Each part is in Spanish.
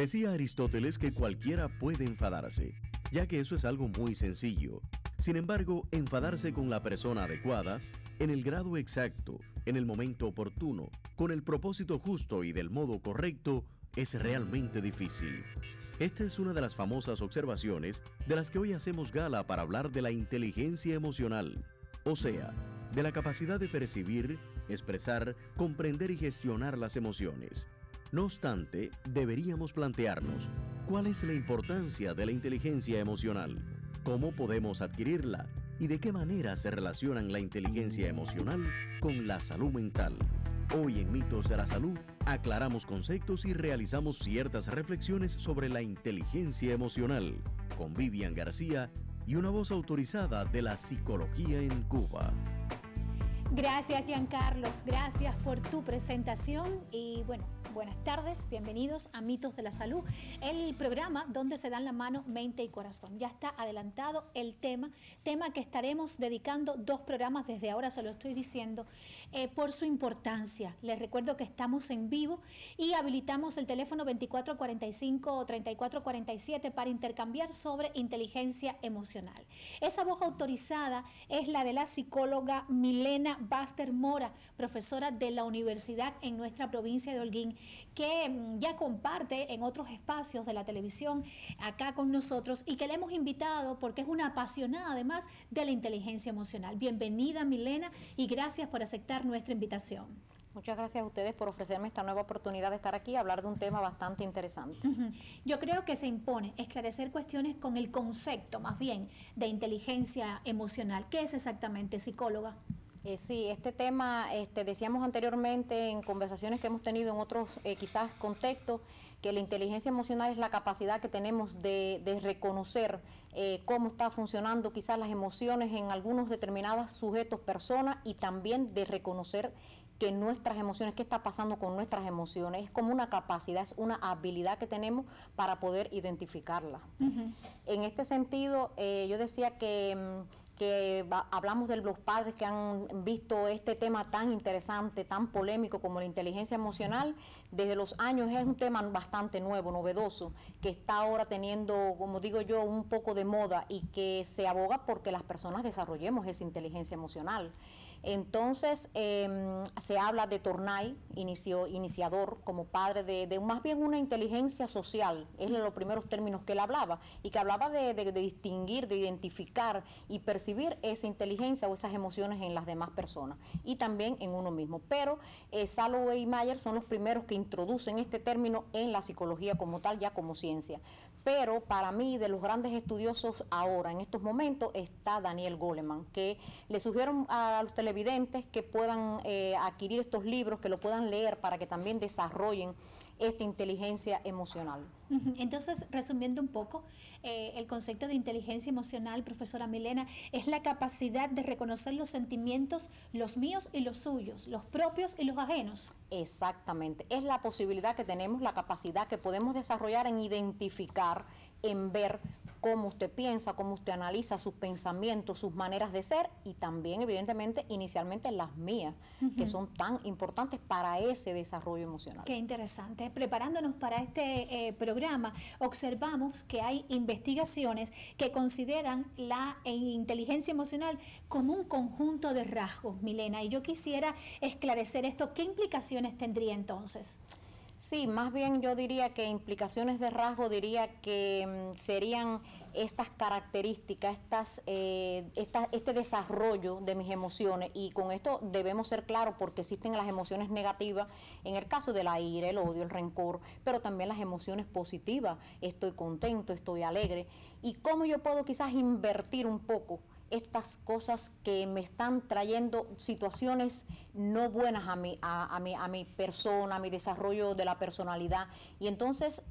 Decía Aristóteles que cualquiera puede enfadarse, ya que eso es algo muy sencillo. Sin embargo, enfadarse con la persona adecuada, en el grado exacto, en el momento oportuno, con el propósito justo y del modo correcto, es realmente difícil. Esta es una de las famosas observaciones de las que hoy hacemos gala para hablar de la inteligencia emocional, o sea, de la capacidad de percibir, expresar, comprender y gestionar las emociones. No obstante, deberíamos plantearnos, ¿cuál es la importancia de la inteligencia emocional? ¿Cómo podemos adquirirla? ¿Y de qué manera se relacionan la inteligencia emocional con la salud mental? Hoy en Mitos de la Salud aclaramos conceptos y realizamos ciertas reflexiones sobre la inteligencia emocional con Vivian García y una voz autorizada de la psicología en Cuba. Gracias, Giancarlos, gracias por tu presentación y bueno, buenas tardes, bienvenidos a Mitos de la Salud, el programa donde se dan la mano mente y corazón. Ya está adelantado el tema que estaremos dedicando 2 programas, desde ahora se lo estoy diciendo, por su importancia. Les recuerdo que estamos en vivo y habilitamos el teléfono 2445-3447 para intercambiar sobre inteligencia emocional. Esa voz autorizada es la de la psicóloga Milena Baster Mora, profesora de la universidad en nuestra provincia de Holguín, que ya comparte en otros espacios de la televisión acá con nosotros y que le hemos invitado porque es una apasionada además de la inteligencia emocional. Bienvenida, Milena, y gracias por aceptar nuestra invitación. Muchas gracias a ustedes por ofrecerme esta nueva oportunidad de estar aquí y hablar de un tema bastante interesante. Yo creo que se impone esclarecer cuestiones con el concepto más bien de inteligencia emocional. ¿Qué es exactamente, psicóloga? Sí, este tema, decíamos anteriormente en conversaciones que hemos tenido en otros quizás contextos, que la inteligencia emocional es la capacidad que tenemos de reconocer cómo está funcionando quizás las emociones en algunos determinados sujetos, personas, y también de reconocer que nuestras emociones, qué está pasando con nuestras emociones, es como una capacidad, es una habilidad que tenemos para poder identificarla. En este sentido, yo decía que hablamos de los padres que han visto este tema tan interesante, tan polémico como la inteligencia emocional. Desde los años es un tema bastante nuevo, novedoso, que está ahora teniendo, como digo yo, un poco de moda y que se aboga porque las personas desarrollemos esa inteligencia emocional. Entonces, se habla de Tornay, iniciador, como padre de más bien una inteligencia social, es de los primeros términos que él hablaba, y que hablaba de distinguir, de identificar y percibir esa inteligencia o esas emociones en las demás personas y también en uno mismo. Pero Salovey y Mayer son los primeros que introducen este término en la psicología como tal, ya como ciencia. Pero para mí, de los grandes estudiosos ahora, en estos momentos, está Daniel Goleman, que le sugiero a los televidentes que puedan adquirir estos libros, que lo puedan leer para que también desarrollen esta inteligencia emocional. Entonces, resumiendo un poco, el concepto de inteligencia emocional, profesora Milena, es la capacidad de reconocer los sentimientos, los míos y los suyos, los propios y los ajenos. Exactamente, es la posibilidad que tenemos, la capacidad que podemos desarrollar en identificar, en ver cómo usted piensa, cómo usted analiza sus pensamientos, sus maneras de ser y también, evidentemente, inicialmente las mías, que son tan importantes para ese desarrollo emocional. Qué interesante. Preparándonos para este programa, observamos que hay investigaciones que consideran la inteligencia emocional como un conjunto de rasgos, Milena, y yo quisiera esclarecer esto. ¿Qué implicaciones tendría entonces? Sí, más bien yo diría que implicaciones de rasgo, diría que serían estas características, este desarrollo de mis emociones, y con esto debemos ser claros porque existen las emociones negativas, en el caso de la ira, el odio, el rencor, pero también las emociones positivas, estoy contento, estoy alegre, y cómo yo puedo quizás invertir un poco estas cosas que me están trayendo situaciones no buenas a mi persona, a mi desarrollo de la personalidad. Y entonces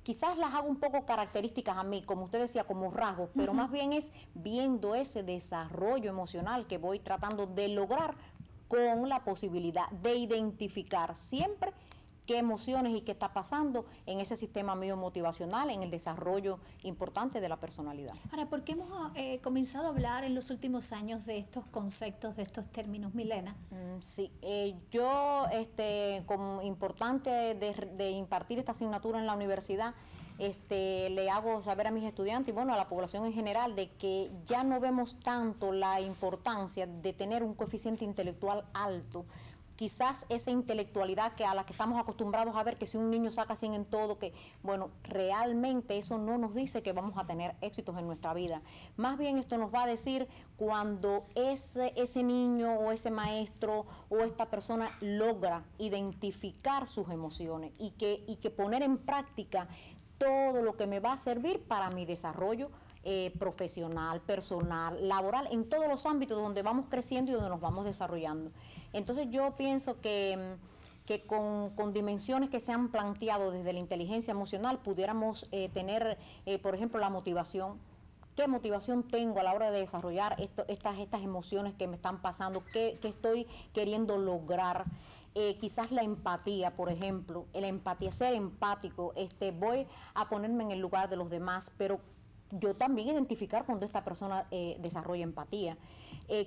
quizás las hago un poco características a mí, como usted decía, como rasgos, pero más bien es viendo ese desarrollo emocional que voy tratando de lograr con la posibilidad de identificar siempre qué emociones y qué está pasando en ese sistema medio motivacional, en el desarrollo importante de la personalidad. Ahora, ¿por qué hemos comenzado a hablar en los últimos años de estos conceptos, de estos términos, Milena? Sí, yo como importante de impartir esta asignatura en la universidad, le hago saber a mis estudiantes y bueno, a la población en general de que ya no vemos tanto la importancia de tener un coeficiente intelectual alto. Quizás esa intelectualidad a la que estamos acostumbrados a ver, que si un niño saca 100 en todo, que bueno, realmente eso no nos dice que vamos a tener éxitos en nuestra vida. Más bien esto nos va a decir cuando ese niño o ese maestro o esta persona logra identificar sus emociones y que poner en práctica todo lo que me va a servir para mi desarrollo profesional, personal, laboral, en todos los ámbitos donde vamos creciendo y donde nos vamos desarrollando. Entonces yo pienso que con dimensiones que se han planteado desde la inteligencia emocional pudiéramos tener, por ejemplo, la motivación. ¿Qué motivación tengo a la hora de desarrollar estas emociones que me están pasando? ¿Qué estoy queriendo lograr? Quizás la empatía, por ejemplo, la empatía, ser empático, voy a ponerme en el lugar de los demás, pero yo también identificar cuando esta persona desarrolla empatía.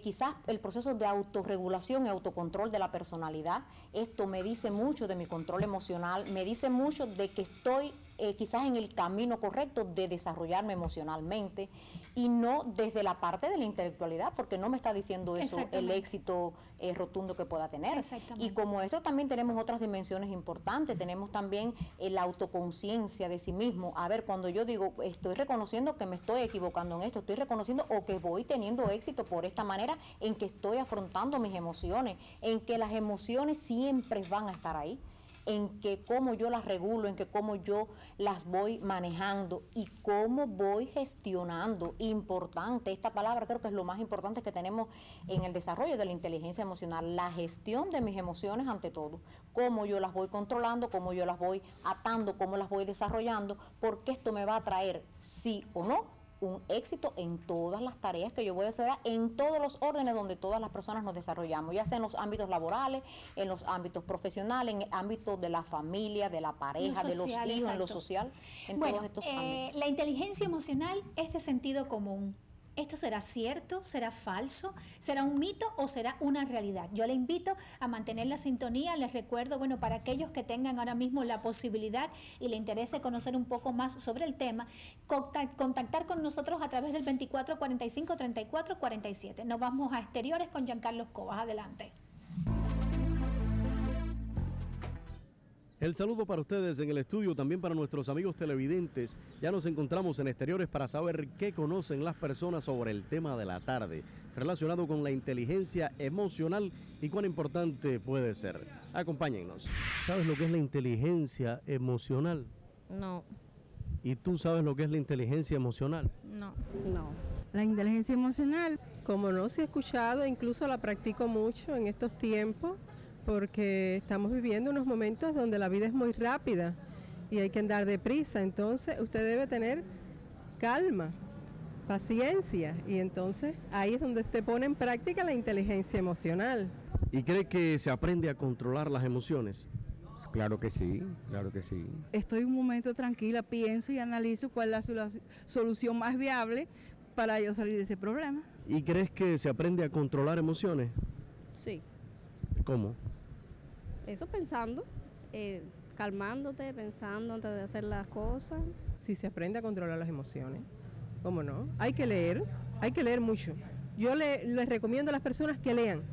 Quizás el proceso de autorregulación y autocontrol de la personalidad, esto me dice mucho de mi control emocional, me dice mucho de que estoy quizás en el camino correcto de desarrollarme emocionalmente y no desde la parte de la intelectualidad, porque no me está diciendo eso el éxito rotundo que pueda tener. Y como esto también tenemos otras dimensiones importantes, tenemos también la autoconciencia de sí mismo. A ver, cuando yo digo, estoy reconociendo que me estoy equivocando en esto, estoy reconociendo o que voy teniendo éxito por esta manera en que estoy afrontando mis emociones, en que las emociones siempre van a estar ahí, en que cómo yo las regulo, en que cómo yo las voy manejando y cómo voy gestionando. Importante, esta palabra creo que es lo más importante que tenemos en el desarrollo de la inteligencia emocional, la gestión de mis emociones ante todo, cómo yo las voy controlando, cómo yo las voy atando, cómo las voy desarrollando, porque esto me va a traer, sí o no, un éxito en todas las tareas que yo voy a hacer, en todos los órdenes donde todas las personas nos desarrollamos, ya sea en los ámbitos laborales, en los ámbitos profesionales, en el ámbito de la familia, de la pareja, de los hijos, en lo social, en todos estos ámbitos. La inteligencia emocional es de sentido común. ¿Esto será cierto? ¿Será falso? ¿Será un mito o será una realidad? Yo le invito a mantener la sintonía. Les recuerdo, bueno, para aquellos que tengan ahora mismo la posibilidad y le interese conocer un poco más sobre el tema, contactar con nosotros a través del 24 45 34 47. Nos vamos a Exteriores con Giancarlo Cobas. Adelante. El saludo para ustedes en el estudio, también para nuestros amigos televidentes. Ya nos encontramos en Exteriores para saber qué conocen las personas sobre el tema de la tarde, relacionado con la inteligencia emocional y cuán importante puede ser. Acompáñennos. ¿Sabes lo que es la inteligencia emocional? No. ¿Y tú sabes lo que es la inteligencia emocional? No. No. La inteligencia emocional, como no se ha escuchado, incluso la practico mucho en estos tiempos, porque estamos viviendo unos momentos donde la vida es muy rápida y hay que andar deprisa. Entonces usted debe tener calma, paciencia, y entonces ahí es donde usted pone en práctica la inteligencia emocional. ¿Y cree que se aprende a controlar las emociones? Claro que sí, claro que sí. Estoy un momento tranquila, pienso y analizo cuál es la solución más viable para yo salir de ese problema. ¿Y crees que se aprende a controlar emociones? Sí. ¿Cómo? Eso pensando, calmándote, pensando antes de hacer las cosas. Si se aprende a controlar las emociones, ¿cómo no? Hay que leer mucho. Yo les recomiendo a las personas que lean.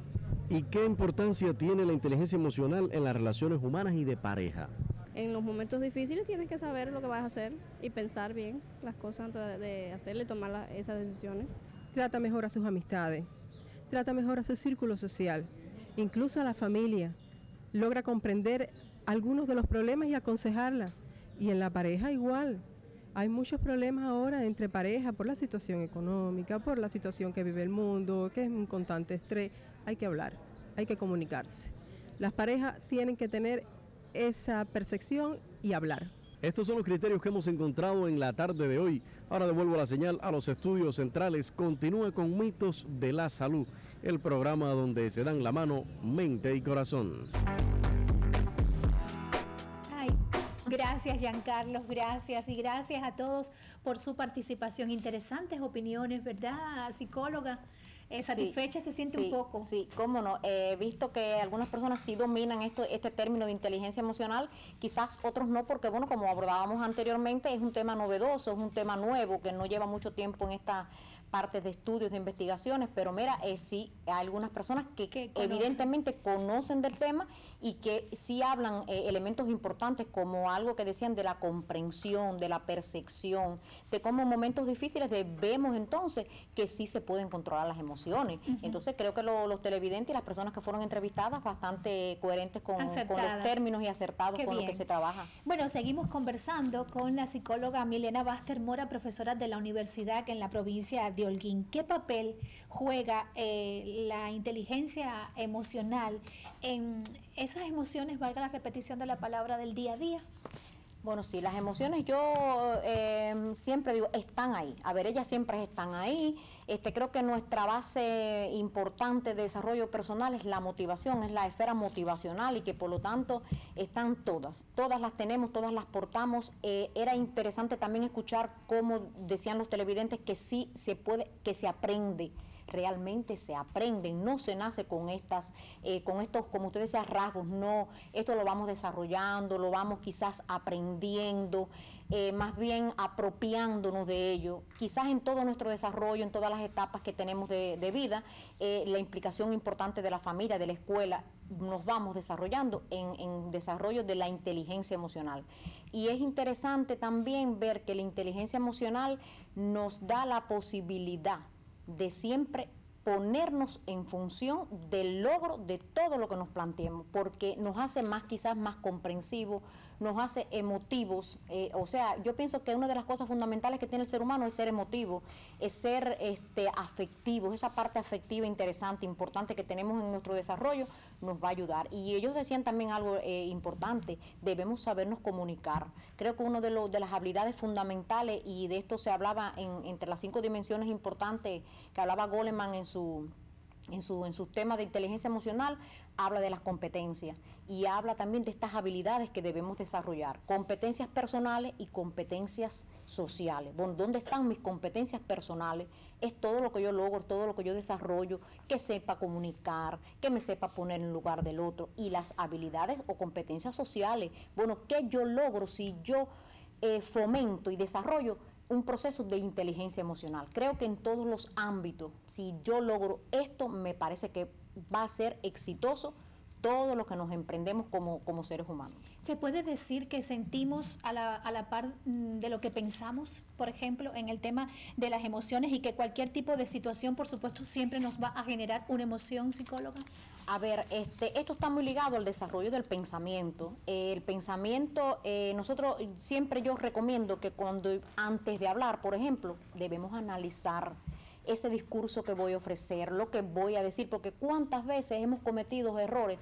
¿Y qué importancia tiene la inteligencia emocional en las relaciones humanas y de pareja? En los momentos difíciles tienes que saber lo que vas a hacer y pensar bien las cosas antes de hacerle y tomar esas decisiones. Trata mejor a sus amistades, trata mejor a su círculo social, incluso a la familia. Logra comprender algunos de los problemas y aconsejarla. Y en la pareja igual. Hay muchos problemas ahora entre pareja por la situación económica, por la situación que vive el mundo, que es un constante estrés. Hay que hablar, hay que comunicarse. Las parejas tienen que tener esa percepción y hablar. Estos son los criterios que hemos encontrado en la tarde de hoy. Ahora devuelvo la señal a los estudios centrales. Continúa con Mitos de la Salud, el programa donde se dan la mano mente y corazón. Gracias, Giancarlos, gracias. Y gracias a todos por su participación. Interesantes opiniones, ¿verdad, psicóloga? Satisfecha se siente un poco. Sí, cómo no. He visto que algunas personas sí dominan este término de inteligencia emocional, quizás otros no, porque bueno, como abordábamos anteriormente, es un tema novedoso, es un tema nuevo que no lleva mucho tiempo en esta parte de estudios, de investigaciones, pero mira, sí, hay algunas personas que evidentemente conocen del tema y que sí hablan elementos importantes como algo que decían de la comprensión, de la percepción, de cómo en momentos difíciles vemos entonces que sí se pueden controlar las emociones. Entonces creo que los televidentes y las personas que fueron entrevistadas bastante coherentes con los términos y acertados con lo que se trabaja. Bueno, seguimos conversando con la psicóloga Milena Baster Mora, profesora de la universidad en la provincia de Holguín. ¿Qué papel juega la inteligencia emocional en esas emociones, valga la repetición de la palabra, del día a día? Bueno, sí, las emociones yo siempre digo, están ahí. A ver, ellas siempre están ahí. Creo que nuestra base importante de desarrollo personal es la motivación, es la esfera motivacional y que por lo tanto están todas las tenemos, todas las portamos. Era interesante también escuchar cómo decían los televidentes que sí se puede, que se aprende. Realmente se aprende, no se nace con estos, como usted decía, rasgos, no, esto lo vamos desarrollando, lo vamos quizás aprendiendo, más bien apropiándonos de ello. Quizás en todo nuestro desarrollo, en todas las etapas que tenemos de vida, la implicación importante de la familia, de la escuela, nos vamos desarrollando en desarrollo de la inteligencia emocional. Y es interesante también ver que la inteligencia emocional nos da la posibilidad de siempre ponernos en función del logro de todo lo que nos planteemos, porque nos hace quizás más comprensivos, nos hace emotivos. O sea, yo pienso que una de las cosas fundamentales que tiene el ser humano es ser emotivo, es ser afectivo. Esa parte afectiva interesante, importante que tenemos en nuestro desarrollo nos va a ayudar. Y ellos decían también algo importante, debemos sabernos comunicar. Creo que una de las habilidades fundamentales, y de esto se hablaba entre las 5 dimensiones importantes que hablaba Goleman en sus temas de inteligencia emocional, habla de las competencias y habla también de estas habilidades que debemos desarrollar, competencias personales y competencias sociales. Bueno, ¿dónde están mis competencias personales? Es todo lo que yo logro, todo lo que yo desarrollo, que sepa comunicar, que me sepa poner en lugar del otro. Y las habilidades o competencias sociales, bueno, ¿qué yo logro si yo fomento y desarrollo un proceso de inteligencia emocional? Creo que en todos los ámbitos, si yo logro esto, me parece que va a ser exitoso todo lo que nos emprendemos como seres humanos. ¿Se puede decir que sentimos a la par de lo que pensamos, por ejemplo, en el tema de las emociones, y que cualquier tipo de situación, por supuesto, siempre nos va a generar una emoción, psicóloga? A ver, esto está muy ligado al desarrollo del pensamiento. El pensamiento, yo recomiendo que antes de hablar, por ejemplo, debemos analizar ese discurso que voy a ofrecer, lo que voy a decir, porque cuántas veces hemos cometido errores,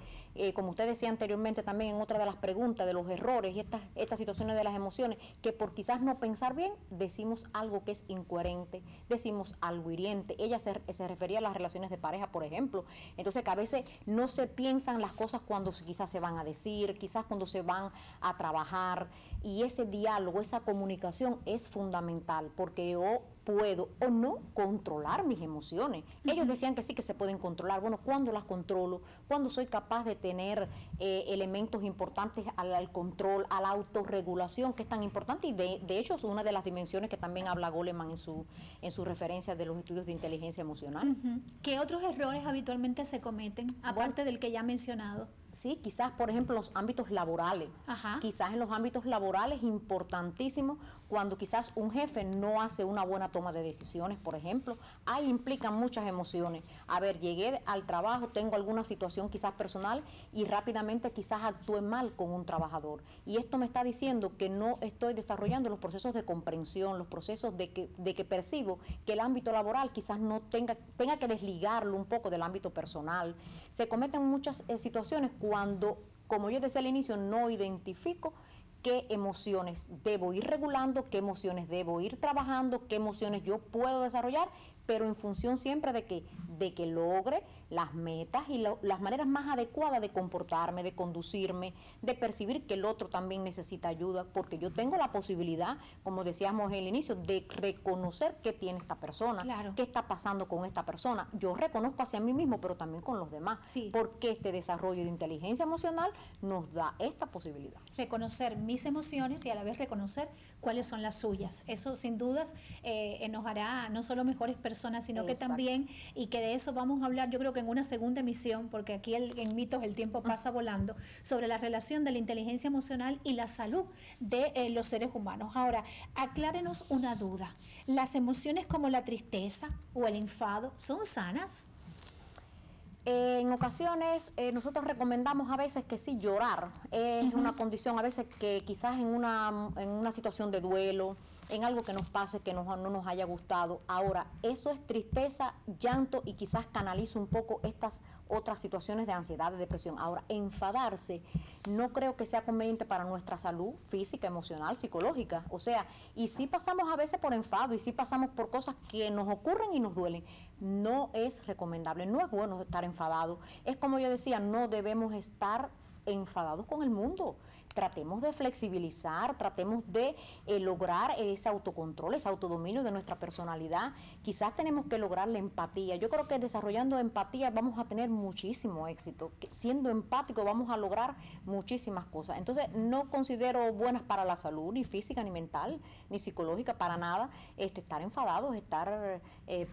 como usted decía anteriormente también en otra de las preguntas, de los errores y estas situaciones de las emociones, que por quizás no pensar bien, decimos algo que es incoherente, decimos algo hiriente. Ella se refería a las relaciones de pareja, por ejemplo. Entonces, que a veces no se piensan las cosas cuando quizás se van a decir, quizás cuando se van a trabajar, y ese diálogo, esa comunicación es fundamental, porque yo puedo o no controlar mis emociones. Ellos decían que sí, que se pueden controlar. Bueno, ¿cuándo las controlo? ¿Cuándo soy capaz de tener elementos importantes al control, a la autorregulación, que es tan importante? Y de hecho es una de las dimensiones que también habla Goleman en su referencia de los estudios de inteligencia emocional. ¿Qué otros errores habitualmente se cometen, aparte del que ya he mencionado? Sí, quizás, por ejemplo, los ámbitos laborales. Quizás en los ámbitos laborales, importantísimo, cuando quizás un jefe no hace una buena toma de decisiones, por ejemplo, ahí implican muchas emociones. A ver, llegué al trabajo, tengo alguna situación quizás personal y rápidamente quizás actué mal con un trabajador. Y esto me está diciendo que no estoy desarrollando los procesos de comprensión, los procesos de que percibo que el ámbito laboral quizás no tenga que desligarlo un poco del ámbito personal. Se cometen muchas situaciones cuando, como yo decía al inicio, no identifico qué emociones debo ir regulando, qué emociones debo ir trabajando, qué emociones yo puedo desarrollar, pero en función siempre de que logre las metas y las maneras más adecuadas de comportarme, de conducirme, de percibir que el otro también necesita ayuda, porque yo tengo la posibilidad, como decíamos en el inicio, de reconocer qué tiene esta persona, claro, qué está pasando con esta persona. Yo reconozco hacia mí mismo, pero también con los demás, sí, porque este desarrollo de inteligencia emocional nos da esta posibilidad. Reconocer mis emociones y a la vez reconocer cuáles son las suyas. Eso sin dudas nos hará no solo mejores personas, sino que también, y que de eso vamos a hablar yo creo que en una segunda emisión, porque aquí en Mitos el tiempo pasa volando, sobre la relación de la inteligencia emocional y la salud de los seres humanos. Ahora, aclárenos una duda. ¿Las emociones como la tristeza o el enfado son sanas? En ocasiones nosotros recomendamos a veces que sí, llorar es una condición a veces que quizás en una situación de duelo, en algo que nos pase que no nos haya gustado. Ahora, eso es tristeza, llanto y quizás canaliza un poco estas otras situaciones de ansiedad, de depresión. Ahora, enfadarse no creo que sea conveniente para nuestra salud física, emocional, psicológica. O sea, y sí pasamos a veces por enfado y sí pasamos por cosas que nos ocurren y nos duelen. No es recomendable, no es bueno estar enfadado. Es como yo decía, no debemos estar enfadados con el mundo. Tratemos de flexibilizar, tratemos de lograr ese autocontrol, ese autodominio de nuestra personalidad. Quizás tenemos que lograr la empatía. Yo creo que desarrollando empatía vamos a tener muchísimo éxito. Siendo empático vamos a lograr muchísimas cosas. Entonces no considero buenas para la salud, ni física, ni mental, ni psicológica, para nada, estar enfadados, estar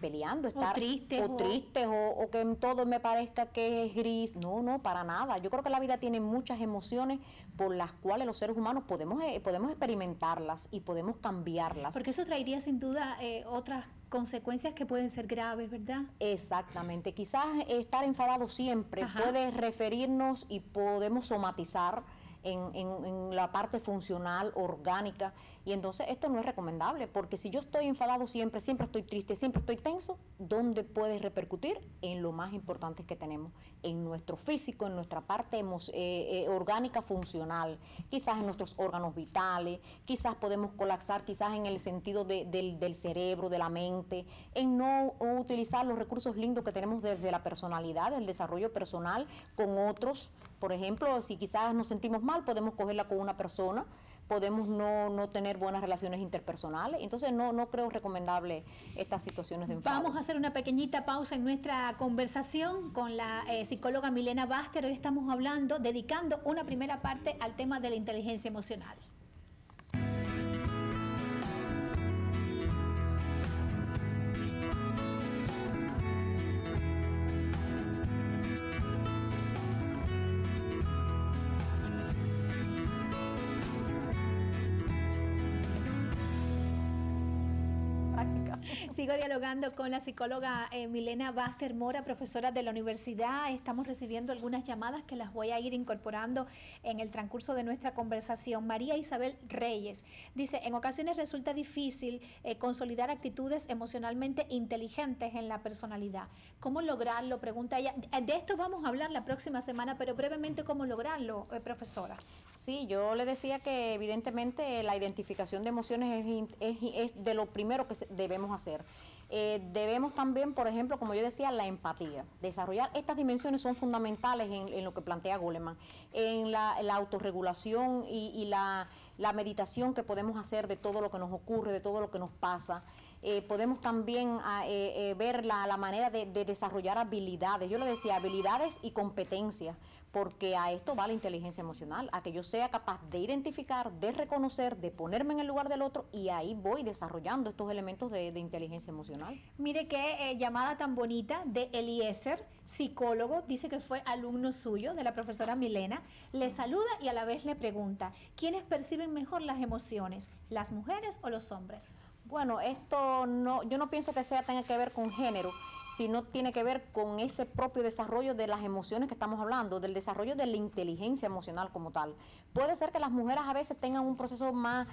peleando, estar tristes, o que todo me parezca que es gris. No, no, para nada. Yo creo que la vida tiene muchas emociones por las cuales los seres humanos podemos experimentarlas y podemos cambiarlas. Porque eso traería sin duda otras consecuencias que pueden ser graves, ¿verdad? Exactamente. Quizás estar enfadado siempre puede referirnos y podemos somatizar en la parte funcional, orgánica, y entonces esto no es recomendable, porque si yo estoy enfadado siempre, siempre estoy triste, siempre estoy tenso, ¿dónde puede repercutir? En lo más importante que tenemos, en nuestro físico, en nuestra parte orgánica funcional, quizás en nuestros órganos vitales, quizás podemos colapsar quizás en el sentido del cerebro, de la mente, en no utilizar los recursos lindos que tenemos desde la personalidad, del desarrollo personal con otros. Por ejemplo, si quizás nos sentimos mal, podemos cogerla con una persona, podemos no tener buenas relaciones interpersonales. Entonces no creo recomendable estas situaciones de enfado. Vamos a hacer una pequeñita pausa en nuestra conversación con la psicóloga Milena Baster. Hoy estamos hablando, dedicando una primera parte al tema de la inteligencia emocional. Sigo dialogando con la psicóloga Milena Baster Mora, profesora de la universidad. Estamos recibiendo algunas llamadas que las voy a ir incorporando en el transcurso de nuestra conversación. María Isabel Reyes dice, en ocasiones resulta difícil consolidar actitudes emocionalmente inteligentes en la personalidad. ¿Cómo lograrlo? Pregunta ella. De esto vamos a hablar la próxima semana, pero brevemente, ¿cómo lograrlo, profesora? Sí, yo le decía que evidentemente la identificación de emociones es de lo primero que debemos hacer. Debemos también, por ejemplo, como yo decía, la empatía. Desarrollar estas dimensiones son fundamentales en lo que plantea Goleman, en la autorregulación y la meditación que podemos hacer de todo lo que nos ocurre, de todo lo que nos pasa. Podemos también ver la manera de desarrollar habilidades. Yo le decía, habilidades y competencias, porque a esto va la inteligencia emocional, a que yo sea capaz de identificar, de reconocer, de ponerme en el lugar del otro, y ahí voy desarrollando estos elementos de inteligencia emocional. Mire qué llamada tan bonita de Eliezer, psicólogo, dice que fue alumno suyo, de la profesora Milena. Le saluda y a la vez le pregunta, ¿quiénes perciben mejor las emociones, las mujeres o los hombres? Bueno, esto yo no pienso que tenga que ver con género, sino tiene que ver con ese propio desarrollo de las emociones que estamos hablando, del desarrollo de la inteligencia emocional como tal. Puede ser que las mujeres a veces tengan un proceso más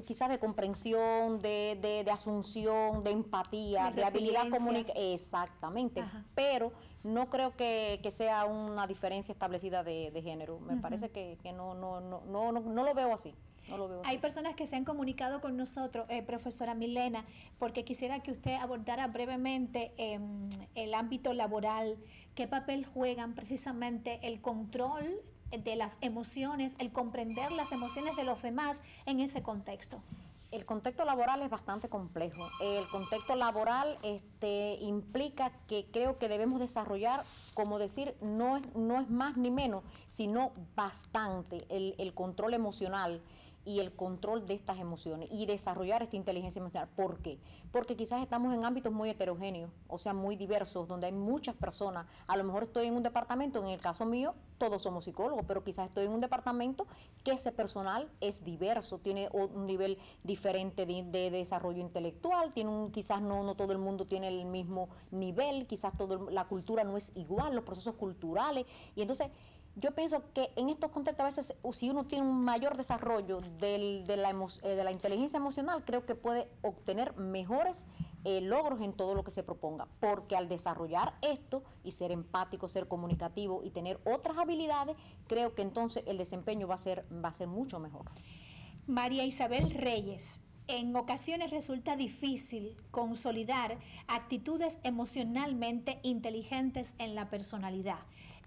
quizás de comprensión, de asunción, de empatía, de habilidad comunicativa. Exactamente, pero no creo que sea una diferencia establecida de género. Me parece que no lo veo así. No lo veo así. Hay personas que se han comunicado con nosotros, profesora Milena, porque quisiera que usted abordara brevemente el ámbito laboral, qué papel juegan precisamente el control de las emociones, el comprender las emociones de los demás en ese contexto. El contexto laboral es bastante complejo. El contexto laboral implica que creo que debemos desarrollar, como decir, no es más ni menos, sino bastante el control emocional y el control de estas emociones y desarrollar esta inteligencia emocional. ¿Por qué? Porque quizás estamos en ámbitos muy heterogéneos, o sea, muy diversos, donde hay muchas personas. A lo mejor estoy en un departamento, en el caso mío, todos somos psicólogos, pero quizás estoy en un departamento que ese personal es diverso, tiene un nivel diferente de desarrollo intelectual, quizás no todo el mundo tiene el mismo nivel, quizás la cultura no es igual, los procesos culturales, y entonces yo pienso que en estos contextos a veces, si uno tiene un mayor desarrollo de la inteligencia emocional, creo que puede obtener mejores logros en todo lo que se proponga, porque al desarrollar esto y ser empático, ser comunicativo y tener otras habilidades, creo que entonces el desempeño va a ser mucho mejor. María Isabel Reyes, en ocasiones resulta difícil consolidar actitudes emocionalmente inteligentes en la personalidad.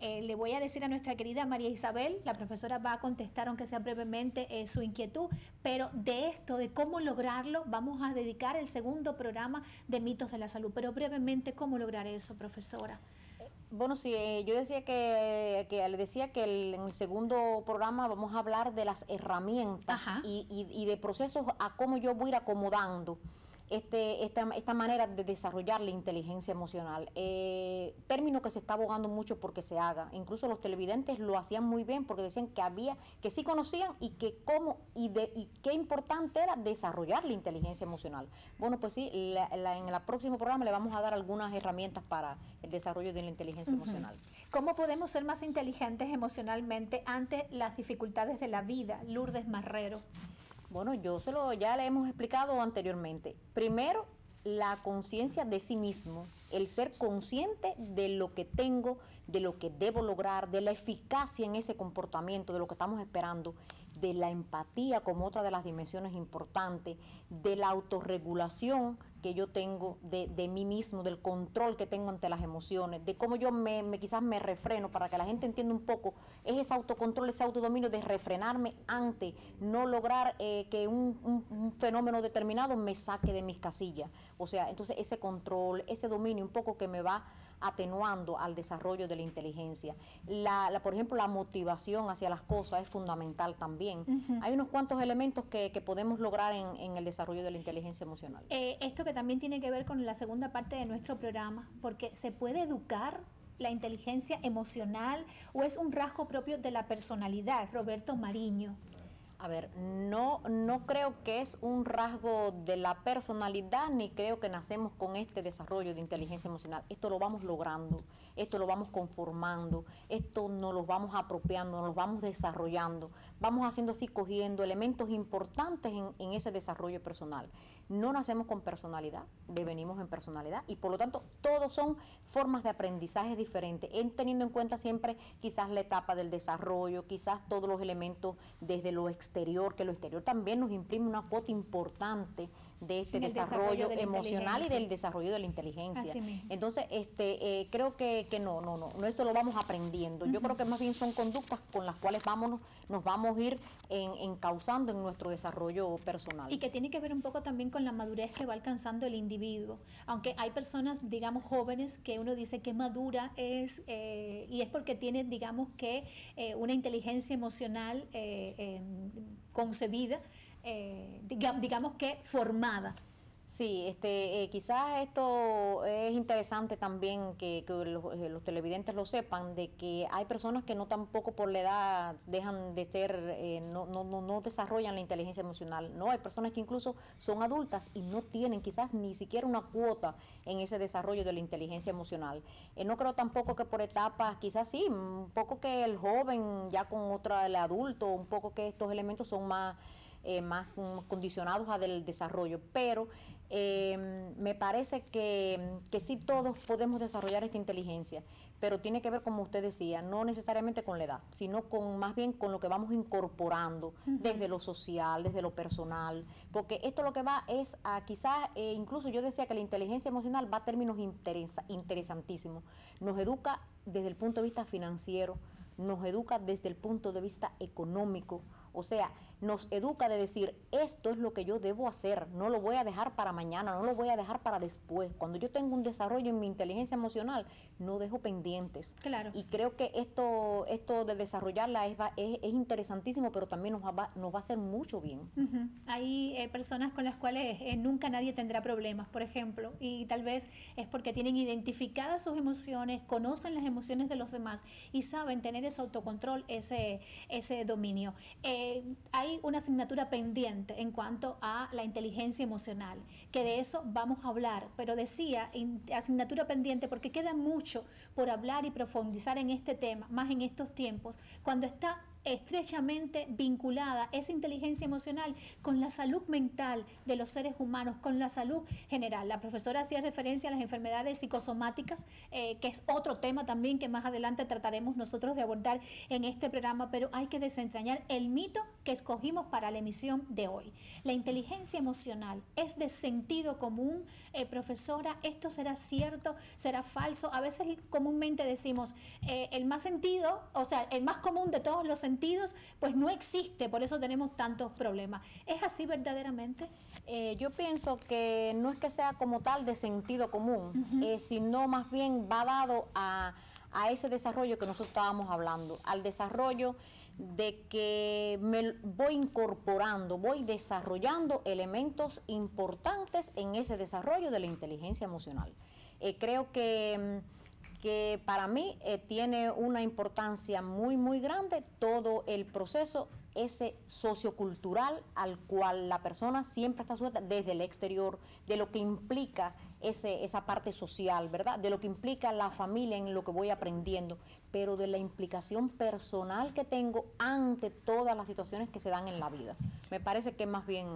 Le voy a decir a nuestra querida María Isabel, la profesora va a contestar, aunque sea brevemente, su inquietud, pero de esto, de cómo lograrlo, vamos a dedicar el segundo programa de Mitos de la Salud. Pero brevemente, ¿cómo lograr eso, profesora? Bueno, sí, yo decía le decía que en el segundo programa vamos a hablar de las herramientas y de procesos a cómo yo voy a ir acomodando esta manera de desarrollar la inteligencia emocional. Término que se está abogando mucho porque se haga. Incluso los televidentes lo hacían muy bien porque decían que sí conocían y que qué importante era desarrollar la inteligencia emocional. Bueno, pues sí, en el próximo programa le vamos a dar algunas herramientas para el desarrollo de la inteligencia emocional. ¿Cómo podemos ser más inteligentes emocionalmente ante las dificultades de la vida? Lourdes Marrero. Bueno, ya le hemos explicado anteriormente. Primero, la conciencia de sí mismo, el ser consciente de lo que tengo, de lo que debo lograr, de la eficacia en ese comportamiento, de lo que estamos esperando, de la empatía como otra de las dimensiones importantes, de la autorregulación que yo tengo de mí mismo, del control que tengo ante las emociones, de cómo yo quizás me refreno, para que la gente entienda un poco, es ese autocontrol, ese autodominio de refrenarme ante no lograr que un fenómeno determinado me saque de mis casillas. O sea, entonces ese control, ese dominio un poco que me va atenuando al desarrollo de la inteligencia. Por ejemplo, la motivación hacia las cosas es fundamental también. Hay unos cuantos elementos que podemos lograr en el desarrollo de la inteligencia emocional. Esto que también tiene que ver con la segunda parte de nuestro programa, porque se puede educar la inteligencia emocional o es un rasgo propio de la personalidad. Roberto Mariño. A ver, no creo que es un rasgo de la personalidad, ni creo que nacemos con este desarrollo de inteligencia emocional. Esto lo vamos logrando, esto lo vamos conformando, esto nos lo vamos apropiando, nos lo vamos desarrollando. Vamos haciendo así, cogiendo elementos importantes en ese desarrollo personal. No nacemos con personalidad, devenimos en personalidad y por lo tanto todos son formas de aprendizaje diferentes, teniendo en cuenta siempre quizás la etapa del desarrollo, quizás todos los elementos desde lo exterior, que lo exterior también nos imprime una cuota importante de este desarrollo emocional y del desarrollo de la inteligencia. Entonces, creo que no, eso lo vamos aprendiendo. Yo creo que más bien son conductas con las cuales nos vamos a ir encauzando en nuestro desarrollo personal. Y que tiene que ver un poco también con la madurez que va alcanzando el individuo. Aunque hay personas, digamos, jóvenes que uno dice que madura es, y es porque tiene, digamos, que una inteligencia emocional concebida, digamos que formada. Sí, quizás esto es interesante también que los televidentes lo sepan, de que hay personas que no tampoco por la edad dejan de ser, no desarrollan la inteligencia emocional. No, hay personas que incluso son adultas y no tienen quizás ni siquiera una cuota en ese desarrollo de la inteligencia emocional. No creo tampoco que por etapas, quizás sí, un poco que el joven ya con otra, el adulto, un poco que estos elementos son más condicionados al desarrollo, pero me parece que sí todos podemos desarrollar esta inteligencia, pero tiene que ver, como usted decía, no necesariamente con la edad, sino más bien con lo que vamos incorporando desde lo social, desde lo personal, porque esto lo que va es a quizás, incluso yo decía que la inteligencia emocional va a términos interesantísimos, nos educa desde el punto de vista financiero, nos educa desde el punto de vista económico, o sea, nos educa de decir, esto es lo que yo debo hacer, no lo voy a dejar para mañana, no lo voy a dejar para después. Cuando yo tengo un desarrollo en mi inteligencia emocional, no dejo pendientes. Claro. Y creo que esto de desarrollarla es interesantísimo, pero también nos va a hacer mucho bien. Hay personas con las cuales nunca nadie tendrá problemas, por ejemplo, y tal vez es porque tienen identificadas sus emociones, conocen las emociones de los demás y saben tener ese autocontrol, ese dominio. Hay una asignatura pendiente en cuanto a la inteligencia emocional, que de eso vamos a hablar, pero decía asignatura pendiente porque queda mucho por hablar y profundizar en este tema, más en estos tiempos, cuando está estrechamente vinculada esa inteligencia emocional con la salud mental de los seres humanos, con la salud general. La profesora hacía referencia a las enfermedades psicosomáticas, que es otro tema también que más adelante trataremos nosotros de abordar en este programa, pero hay que desentrañar el mito que escogimos para la emisión de hoy. La inteligencia emocional es de sentido común, profesora, ¿esto será cierto, será falso? A veces comúnmente decimos, el más sentido, o sea, el más común de todos los sentidos, pues no existe, por eso tenemos tantos problemas. ¿Es así verdaderamente? Yo pienso que no es que sea como tal de sentido común, sino más bien va dado a ese desarrollo que nosotros estábamos hablando, al desarrollo de que me voy incorporando, voy desarrollando elementos importantes en ese desarrollo de la inteligencia emocional. Creo que para mí tiene una importancia muy, muy grande todo el proceso ese sociocultural al cual la persona siempre está sujeta desde el exterior, de lo que implica esa parte social, ¿verdad? De lo que implica la familia en lo que voy aprendiendo, pero de la implicación personal que tengo ante todas las situaciones que se dan en la vida. Me parece que más bien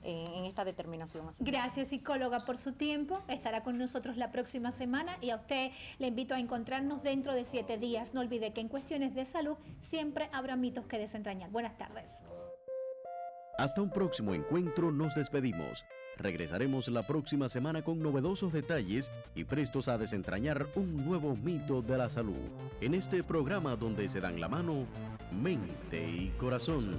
en esta determinación. Así. Gracias, psicóloga, por su tiempo. Estará con nosotros la próxima semana y a usted le invito a encontrarnos dentro de 7 días. No olvide que en cuestiones de salud siempre habrá mitos que desentrañar. Buenas tardes. Hasta un próximo encuentro nos despedimos. Regresaremos la próxima semana con novedosos detalles y prestos a desentrañar un nuevo mito de la salud. En este programa donde se dan la mano mente y corazón.